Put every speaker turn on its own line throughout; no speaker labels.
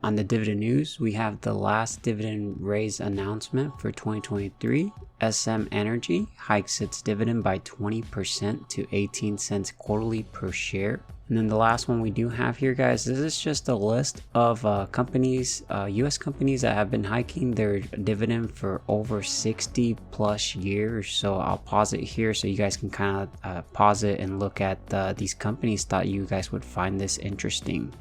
On the dividend news, we have the last dividend raise announcement for 2023. SM Energy hikes its dividend by 20% to 18 cents quarterly per share. And then the last one we do have here, guys, this is just a list of companies, US companies that have been hiking their dividend for over 60 plus years. So I'll pause it here so you guys can kind of pause it and look at these companies. Thought you guys would find this interesting.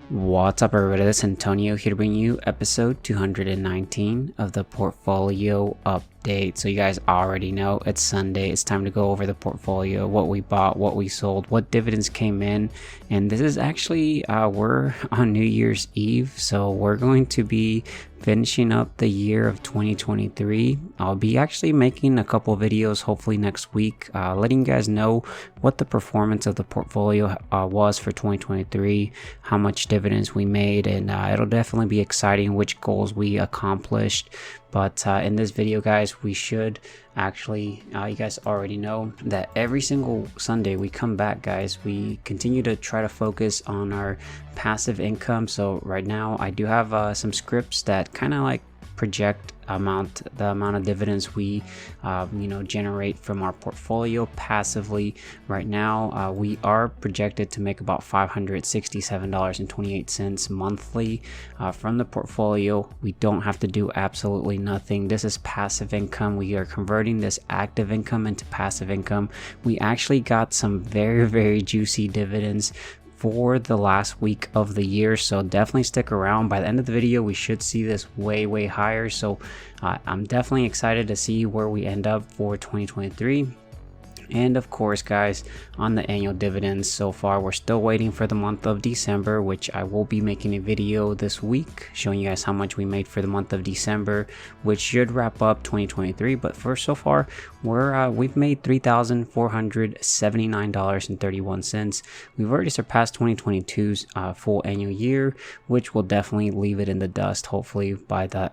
What's up, everybody? This is Antonio here to bring you episode 219 of the portfolio update. So you guys already know it's Sunday. It's time to go over the portfolio, what we bought, what we sold, what dividends came in. And this is actually, we're on New Year's Eve. So we're going to be finishing up the year of 2023. I'll be actually making a couple videos hopefully next week, letting you guys know what the performance of the portfolio was for 2023, how much dividends we made, and it'll definitely be exciting which goals we accomplished. But in this video, guys, we should actually, you guys already know that every single Sunday we come back, guys, we continue to try to focus on our passive income. So right now I do have some scripts that kind of like project the amount of dividends we generate from our portfolio passively. Right now we are projected to make about $567.28 monthly from the portfolio. We don't have to do absolutely nothing. This is passive income. We are converting this active income into passive income. We actually got some very juicy dividends for the last week of the year, so definitely stick around. By the end of the video we should see this way higher, so I'm definitely excited to see where we end up for 2023. And of course, guys, on the annual dividends, so far we're still waiting for the month of December, which I will be making a video this week showing you guys how much we made for the month of December, which should wrap up 2023. But first, so far we've made $3,479.31. We've already surpassed 2022's full annual year, which will definitely leave it in the dust hopefully by the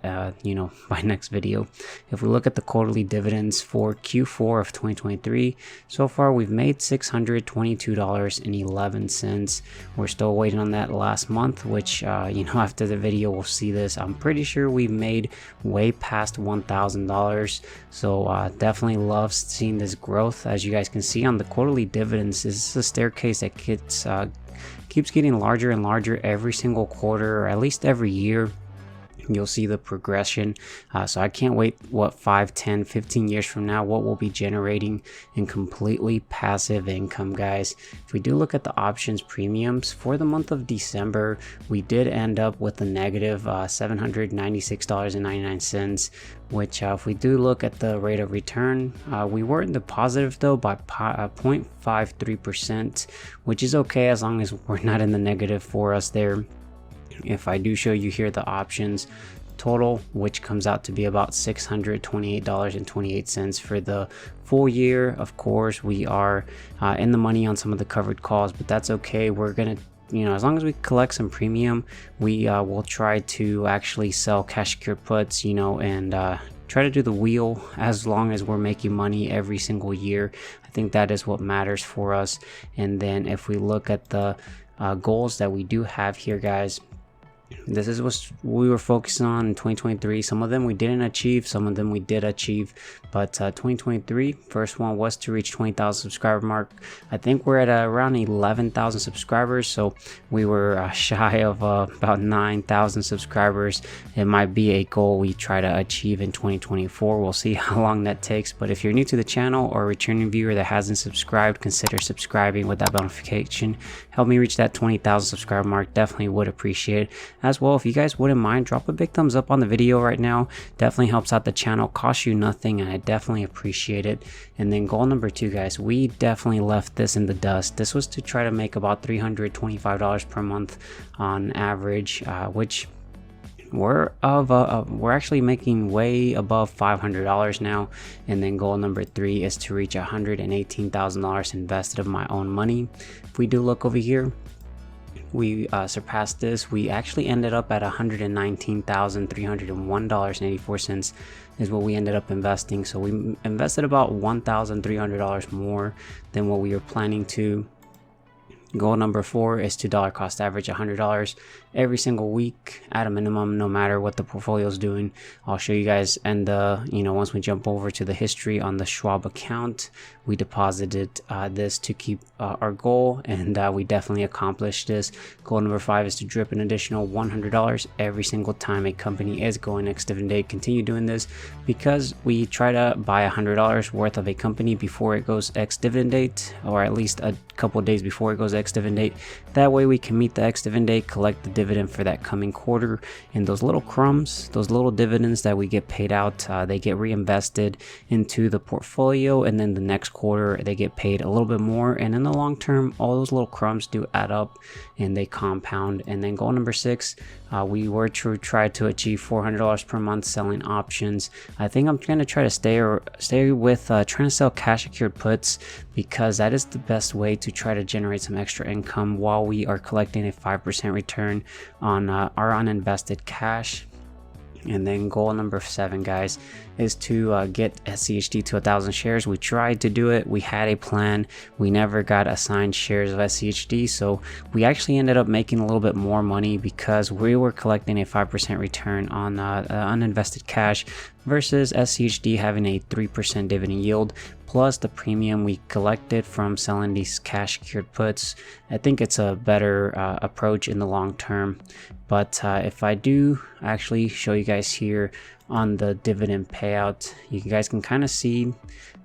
by next video. If we look at the quarterly dividends for Q4 of 2023, so far we've made $622.11. We're still waiting on that last month, which after the video we'll see this. I'm pretty sure we've made way past $1,000, so definitely love seeing this growth. As you guys can see on the quarterly dividends, this is a staircase that keeps getting larger and larger every single quarter, or at least every year. You'll see the progression, so I can't wait what 5, 10, 15 years from now what we'll be generating in completely passive income, guys. If we do look at the options premiums for the month of December, we did end up with a negative $796.99, which if we do look at the rate of return, we were in the positive though by 0.53%, which is okay as long as we're not in the negative for us there. If I do show you here the options total, which comes out to be about $628.28 for the full year, of course we are in the money on some of the covered calls, but that's okay. We're gonna, as long as we collect some premium, we will try to actually sell cash secured puts, and try to do the wheel as long as we're making money every single year. I think that is what matters for us. And then if we look at the goals that we do have here, guys, this is what we were focusing on in 2023. Some of them we didn't achieve, some of them we did achieve, but 2023 first one was to reach 20,000 subscriber mark. I think we're at around 11,000 subscribers, so we were shy of about 9,000 subscribers. It might be a goal we try to achieve in 2024. We'll see how long that takes. But if you're new to the channel or a returning viewer that hasn't subscribed, consider subscribing with that notification. Help me reach that 20,000 subscriber mark. Definitely would appreciate it. As well, if you guys wouldn't mind, drop a big thumbs up on the video right now. Definitely helps out the channel, costs you nothing, and I definitely appreciate it. And then goal number 2, guys, we definitely left this in the dust. This was to try to make about $325 per month on average, which we're actually making way above $500 now. And then goal number 3 is to reach $118,000 invested of my own money. If we do look over here, we surpassed this. We actually ended up at $119,301.84 is what we ended up investing. So we invested about $1,300 more than what we were planning to. Goal number 4 is to dollar cost average $100 every single week at a minimum, no matter what the portfolio is doing. I'll show you guys, and once we jump over to the history on the Schwab account, we deposited this to keep our goal, and we definitely accomplished this. Goal number 5 is to drip an additional $100 every single time a company is going ex-dividend date. Continue doing this because we try to buy $100 worth of a company before it goes ex-dividend date, or at least a couple of days before it goes ex-dividend date. That way we can meet the ex-dividend date, collect the dividend for that coming quarter, and those little crumbs, those little dividends that we get paid out, they get reinvested into the portfolio, and then the next quarter they get paid a little bit more, and in the long term all those little crumbs do add up and they compound. And then goal number 6, we were to try to achieve $400 per month selling options. I think I'm going to try to stay with trying to sell cash secured puts, because that is the best way to try to generate some extra income while we are collecting a 5% return on our uninvested cash. And then goal number 7, guys, is to get SCHD to 1,000 shares. We tried to do it. We had a plan. We never got assigned shares of SCHD, so we actually ended up making a little bit more money because we were collecting a 5% return on uninvested cash versus SCHD having a 3% dividend yield, plus the premium we collected from selling these cash secured puts. I think it's a better approach in the long term. But if I do actually show you guys here on the dividend payout, you guys can kind of see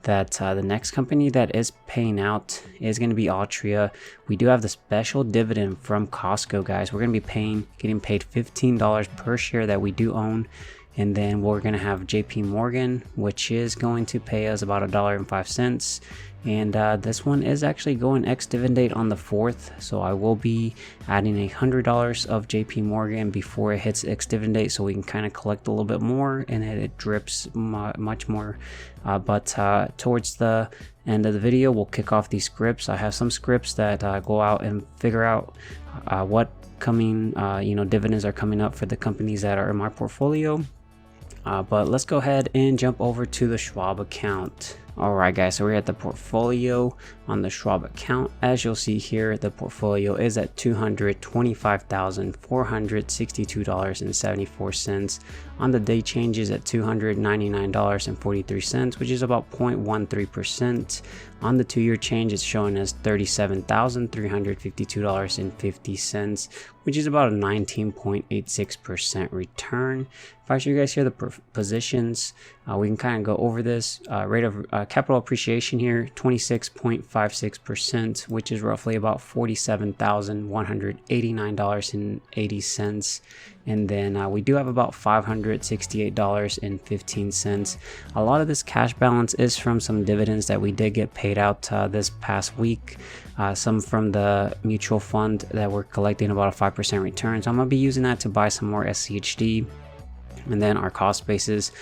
that the next company that is paying out is going to be Altria. We do have the special dividend from Costco, guys. We're going to be getting paid $15 per share that we do own. And then we're going to have JP Morgan, which is going to pay us about $1.05. And this one is actually going ex-dividend date on the 4th. So I will be adding $100 of JP Morgan before it hits ex-dividend date, so we can kind of collect a little bit more and it drips much more. But towards the end of the video, we'll kick off these scripts. I have some scripts that go out and figure out what coming dividends are coming up for the companies that are in my portfolio. But let's go ahead and jump over to the Schwab account. Alright guys, so we're at the portfolio on the Schwab account. As you'll see here, the portfolio is at $225,462.74. On the day changes at $299.43, which is about 0.13%. On the 2-year change, it's showing as $37,352.50, which is about a 19.86% return. If I show you guys here the positions, we can kind of go over this. Rate of capital appreciation here, 26.56%, which is roughly about $47,189.80. And then we do have about $568.15. A lot of this cash balance is from some dividends that we did get paid out this past week. Some from the mutual fund that we're collecting about a 5% return. So I'm going to be using that to buy some more SCHD. And then our cost basis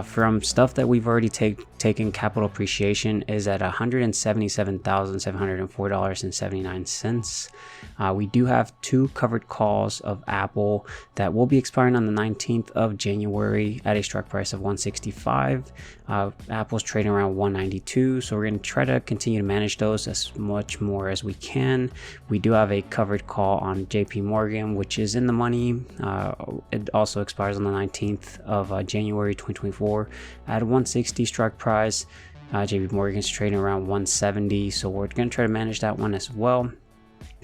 from stuff that we've already taken capital appreciation is at $177,704.79. We do have 2 covered calls of Apple that will be expiring on the 19th of January at a strike price of $165. Apple's trading around $192, so we're going to try to continue to manage those as much more as we can. We do have a covered call on JP Morgan, which is in the money. It also expires on the 19th of January 2024 at a $160 strike price. JP Morgan's trading around $170, so we're going to try to manage that one as well.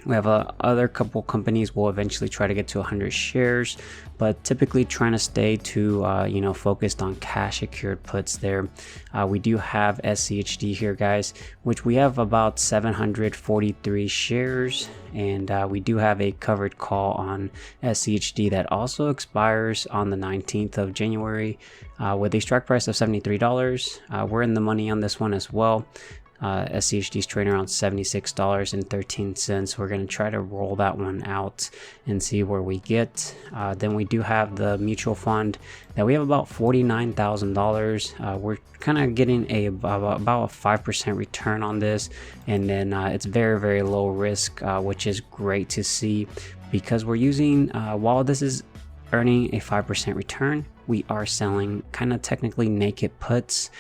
We have other couple companies we'll eventually try to get to 100 shares, but typically trying to stay to focused on cash secured puts there. We do have SCHD here, guys, which we have about 743 shares, and we do have a covered call on SCHD that also expires on the 19th of January with a strike price of $73. We're in the money on this one as well. SCHD is trading around $76.13. We're going to try to roll that one out and see where we get. Then we do have the mutual fund that we have about $49,000. We're kind of getting about a 5% return on this, and then it's very, very low risk, which is great to see, because we're using while this is earning a 5% return, we are selling kind of technically naked puts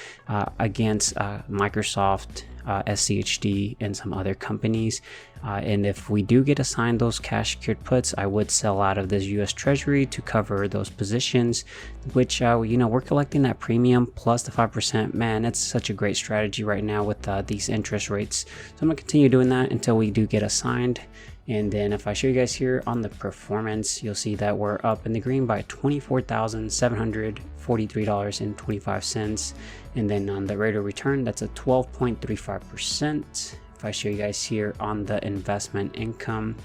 against Microsoft, SCHD, and some other companies. And if we do get assigned those cash secured puts, I would sell out of this US Treasury to cover those positions, which we're collecting that premium plus the 5%. Man, it's such a great strategy right now with these interest rates. So I'm gonna continue doing that until we do get assigned. And then if I show you guys here on the performance, you'll see that we're up in the green by $24,743.25. And then on the rate of return, that's a 12.35%. If I show you guys here on the investment income,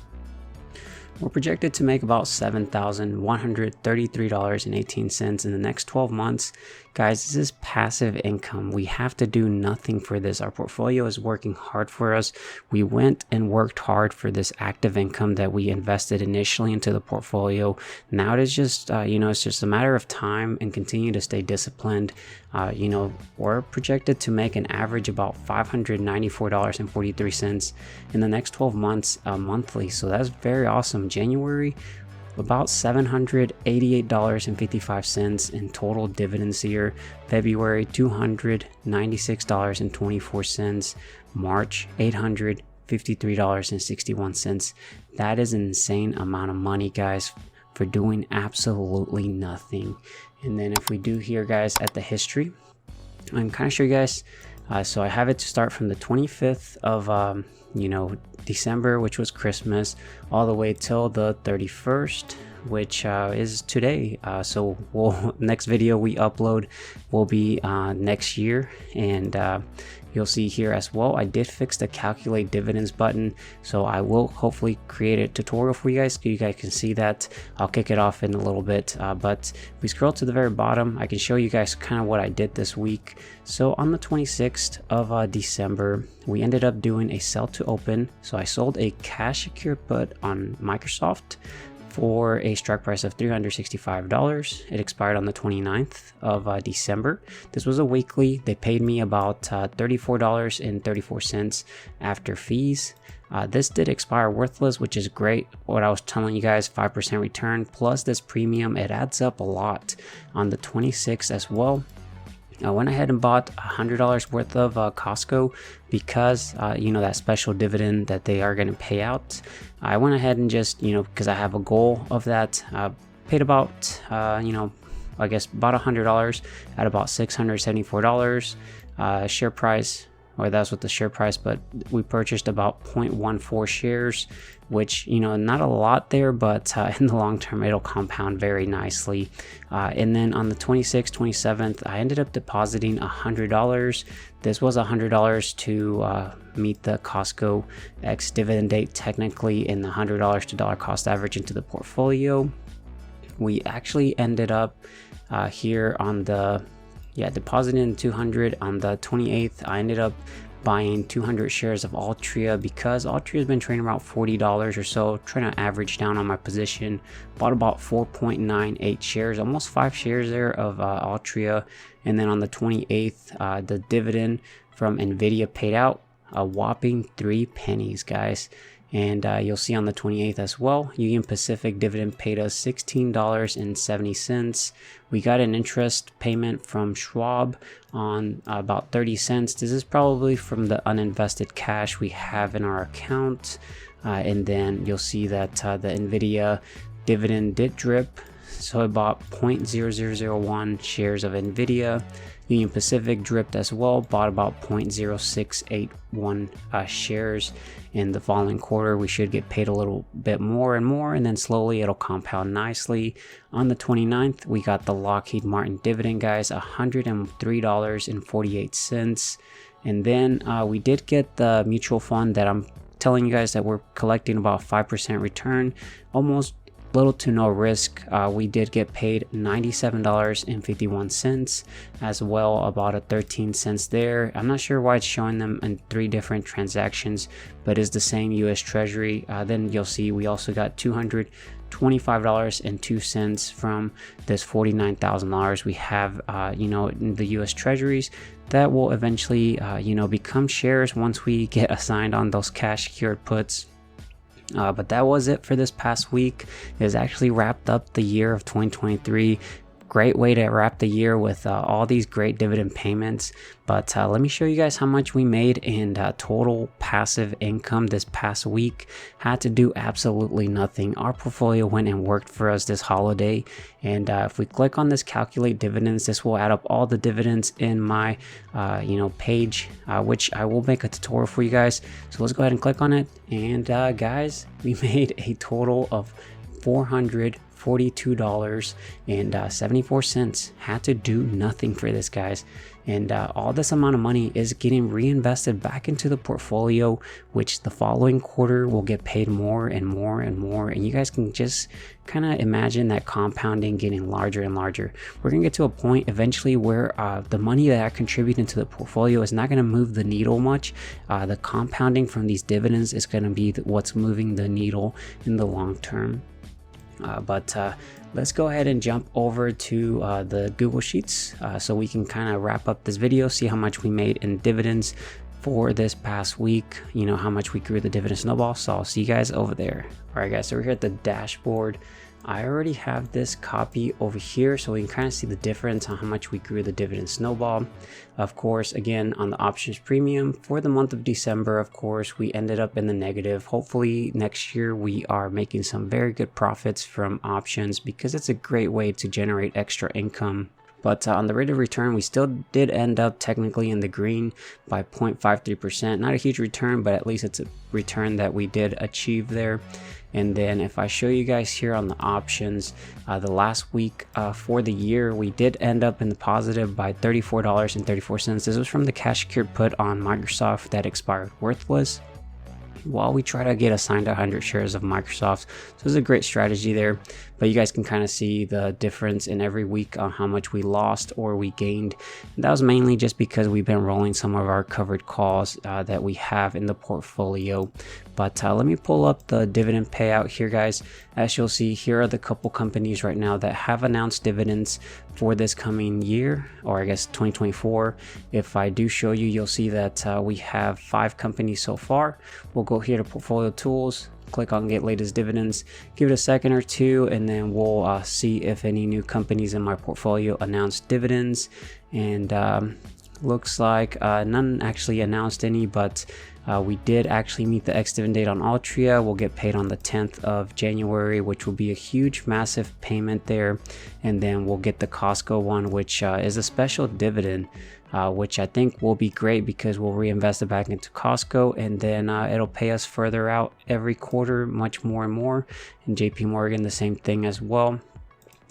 we're projected to make about $7,133.18 in the next 12 months. Guys, this is passive income. We have to do nothing for this. Our portfolio is working hard for us. We went and worked hard for this active income that we invested initially into the portfolio. Now it is just, it's just a matter of time and continue to stay disciplined. We're projected to make an average about $594.43 in the next 12 months monthly. So that's very awesome. January, about $788.55 in total dividends here. February, $296.24. March, $853.61. That is an insane amount of money, guys, for doing absolutely nothing. And then if we do here, guys, at the history, I'm kind of show you guys. So I have it to start from the 25th of December, which was Christmas, all the way till the 31st, which is today. So next video we upload will be next year, and you'll see here as well, I did fix the calculate dividends button, so I will hopefully create a tutorial for you guys so you guys can see that. I'll kick it off in a little bit, but if we scroll to the very bottom, I can show you guys kind of what I did this week. So on the 26th of December, we ended up doing a sell to open. So I sold a cash secure put on Microsoft for a strike price of $365. It expired on the 29th of December. This was a weekly. They paid me about $34.34 after fees. This did expire worthless, which is great. What I was telling you guys, 5% return plus this premium, it adds up a lot. On the 26th as well, I went ahead and bought $100 worth of Costco because, that special dividend that they are going to pay out. I went ahead and just, because I have a goal of that, paid about, I guess about $100 at about $674 share price. Or that's what the share price, but we purchased about 0.14 shares, which, not a lot there, but in the long term, it'll compound very nicely. And then on the 26th, 27th, I ended up depositing $100. This was $100 to meet the Costco X dividend date technically, and the $100 to dollar cost average into the portfolio. We actually ended up here on the depositing 200 on the 28th. I ended up buying 200 shares of Altria because Altria has been trading around $40 or so, trying to average down on my position. Bought about 4.98 shares, almost 5 shares there of Altria. And then on the 28th, the dividend from Nvidia paid out a whopping 3 pennies, guys. And you'll see on the 28th as well, Union Pacific dividend paid us $16.70. We got an interest payment from Schwab on about 30 cents. This is probably from the uninvested cash we have in our account. And then you'll see that the Nvidia dividend did drip. So I bought 0.0001 shares of Nvidia. Union Pacific dripped as well, bought about 0.0681 shares. In the following quarter, we should get paid a little bit more and more, and then slowly it'll compound nicely. On the 29th, we got the Lockheed Martin dividend, guys, $103.48. And then we did get the mutual fund that I'm telling you guys that we're collecting about 5% return, almost little to no risk. We did get paid $97.51 as well, about a 13 cents there. I'm not sure why it's showing them in 3 different transactions, but it's the same US Treasury. Then you'll see we also got $225.02 from this $49,000 we have in the US Treasuries that will eventually become shares once we get assigned on those cash secured puts. But that was it for this past week. It has actually wrapped up the year of 2023. great way to wrap the year with all these great dividend payments. But let me show you guys how much we made in total passive income this past week. Had to do absolutely nothing. Our portfolio went and worked for us this holiday. And if we click on this calculate dividends, this will add up all the dividends in my page, which I will make a tutorial for you guys. So let's go ahead and click on it. And guys, we made a total of $442.74. Had to do nothing for this, guys. And all this amount of money is getting reinvested back into the portfolio, which the following quarter will get paid more and more and more. And you guys can just kind of imagine that compounding getting larger and larger. We're gonna get to a point eventually where the money that I contribute into the portfolio is not gonna move the needle much. The compounding from these dividends is gonna be what's moving the needle in the long term. Let's go ahead and jump over to the Google Sheets so we can kind of wrap up this video, see how much we made in dividends for this past week, how much we grew the dividend snowball. So I'll see you guys over there. All right, guys, so we're here at the dashboard. I already have this copy over here so we can kind of see the difference on how much we grew the dividend snowball. Of course, again, on the options premium for the month of December, of course, we ended up in the negative. Hopefully next year we are making some very good profits from options because it's a great way to generate extra income. But on the rate of return, we still did end up technically in the green by 0.53%. Not a huge return, but at least it's a return that we did achieve there. And then if I show you guys here on the options, the last week for the year, we did end up in the positive by $34.34. This was from the cash secured put on Microsoft that expired worthless, while we try to get assigned 100 shares of Microsoft. So it's a great strategy there, but you guys can kind of see the difference in every week on how much we lost or we gained. And that was mainly just because we've been rolling some of our covered calls that we have in the portfolio. But let me pull up the dividend payout here, guys. As you'll see, here are the couple companies right now that have announced dividends for this coming year, or I guess 2024. If I do show you, you'll see that we have 5 companies so far. We'll go here to portfolio tools, click on get latest dividends, give it a second or two, and then we'll see if any new companies in my portfolio announced dividends. And looks like none actually announced any, but we did actually meet the ex-dividend date on Altria. We'll get paid on the 10th of January, which will be a huge, massive payment there. And then we'll get the Costco one, which is a special dividend, which I think will be great because we'll reinvest it back into Costco, and then it'll pay us further out every quarter, much more and more. And JP Morgan, the same thing as well.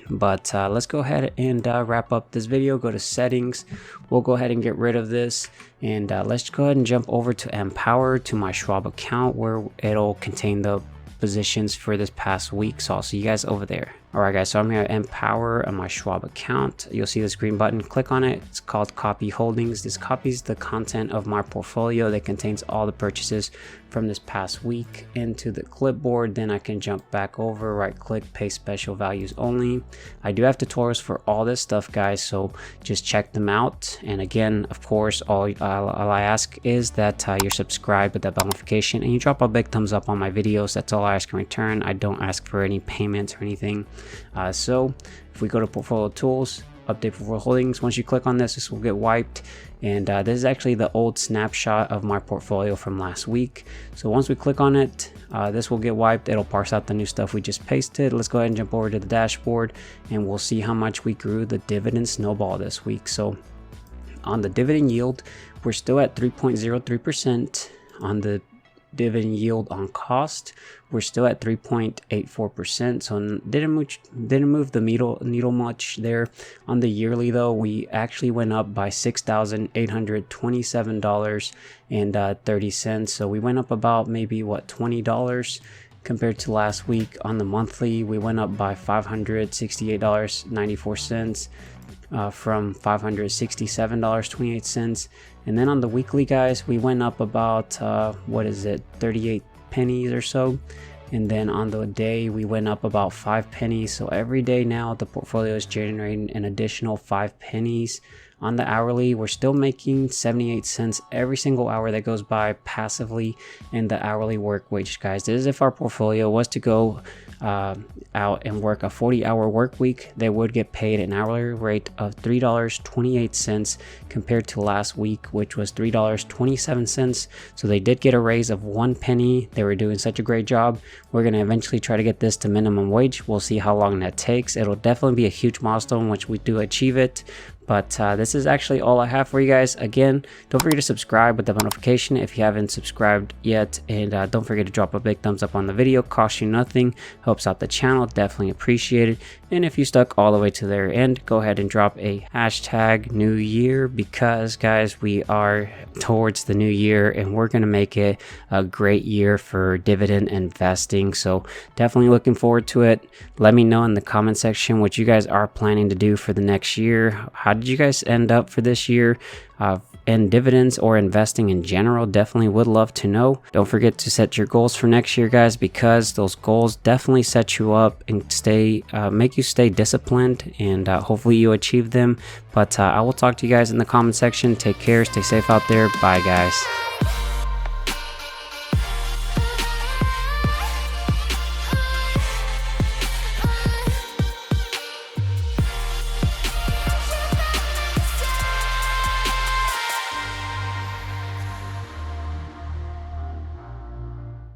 But let's go ahead and wrap up this video. Go to settings. We'll go ahead and get rid of this, and let's go ahead and jump over to Empower, to my Schwab account, where it'll contain the positions for this past week. So I'll see you guys over there. All right, guys, so I'm here at Empower on my Schwab account. You'll see this green button. Click on it. It's called Copy Holdings. This copies the content of my portfolio that contains all the purchases from this past week into the clipboard. Then I can jump back over, right click, paste special values only. I do have tutorials for all this stuff, guys, so just check them out. And again, of course, all I ask is that you're subscribed with that bell notification and you drop a big thumbs up on my videos. That's all I ask in return. I don't ask for any payments or anything. So if we go to portfolio tools, update portfolio holdings, once you click on this, this will get wiped. And this is actually the old snapshot of my portfolio from last week. So once we click on it, this will get wiped. It'll parse out the new stuff we just pasted. Let's go ahead and jump over to the dashboard, and we'll see how much we grew the dividend snowball this week. So on the dividend yield, we're still at 3.03%. On the dividend yield on cost, we're still at 3.84%, so didn't move the needle much there. On the yearly though, we actually went up by $6,827.30, so we went up about maybe what, $20 compared to last week. On the monthly, we went up by $568.94 from $567.28. And then on the weekly, guys, we went up about 38 pennies or so. And then on the day, we went up about 5 pennies. So every day now, the portfolio is generating an additional 5 pennies. On the hourly, we're still making 78 cents every single hour that goes by passively in the hourly work wage, guys. This is if our portfolio was to go out and work a 40-hour work week, they would get paid an hourly rate of $3.28 compared to last week, which was $3.27. So they did get a raise of 1 penny. They were doing such a great job. We're going to eventually try to get this to minimum wage. We'll see how long that takes. It'll definitely be a huge milestone once we do achieve it. But this is actually all I have for you guys. Again, don't forget to subscribe with the notification if you haven't subscribed yet, and don't forget to drop a big thumbs up on the video. Costs you nothing, helps out the channel, definitely appreciate it. And if you stuck all the way to their end, go ahead and drop a hashtag new year, because guys, we are towards the new year and we're gonna make it a great year for dividend investing. So definitely looking forward to it. Let me know in the comment section what you guys are planning to do for the next year. How did you guys end up for this year in dividends or investing in general? Definitely would love to know. Don't forget to set your goals for next year, guys, because those goals definitely set you up and make you stay disciplined, and hopefully you achieve them. But I will talk to you guys in the comment section. Take care, stay safe out there. Bye, guys.